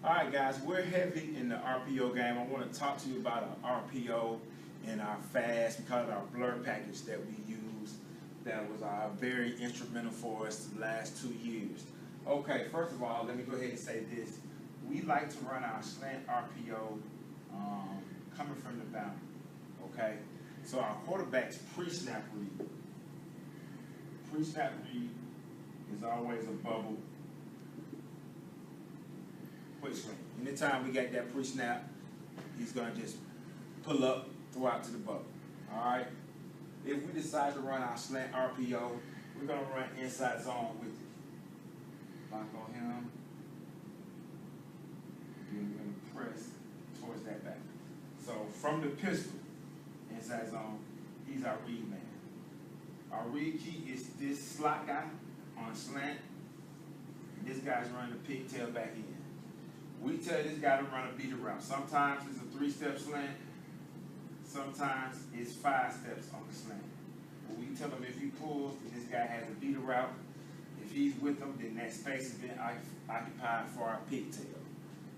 Alright guys, we're heavy in the RPO game. I want to talk to you about our RPO and our fast. We call it our blur package that we use. That was very instrumental for us the last 2 years. Okay, first of all, let me go ahead and say this. We like to run our slant RPO coming from the boundary. Okay? So our quarterback's pre-snap read. Pre-snap read is always a bubble quick swing. Anytime we got that pre-snap, he's going to just pull up, throw out to the bubble. Alright? If we decide to run our slant RPO, we're going to run inside zone with it. Lock on him. Then we're going to press towards that back. So from the pistol, inside zone, he's our read man. Our read key is this slot guy on slant. And this guy's running the pigtail back in. We tell this guy to run a beater route. Sometimes it's a 3-step slant. Sometimes it's 5 steps on the slant. But we tell him if he pulls, then this guy has a beater route. If he's with them, then that space has been occupied for our pigtail.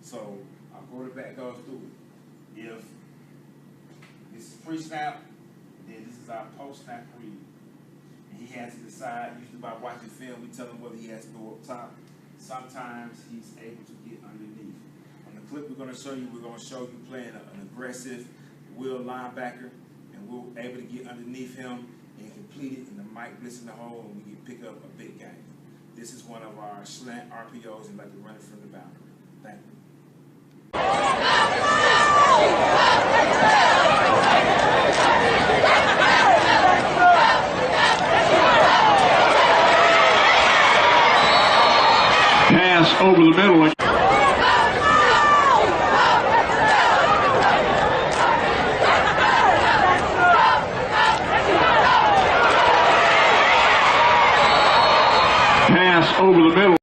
So our quarterback goes through it. If this is pre-snap, then this is our post-snap read. And he has to decide, usually by watching film, we tell him whether he has to go up top. Sometimes he's able to get underneath. On the clip we're going to show you playing an aggressive will linebacker, and we're able to get underneath him and complete it, and the mic blitz in the hole, and we can pick up a big game. This is one of our slant RPOs, and like to run it from the boundary. Thank you. Pass over the middle. Pass over the middle.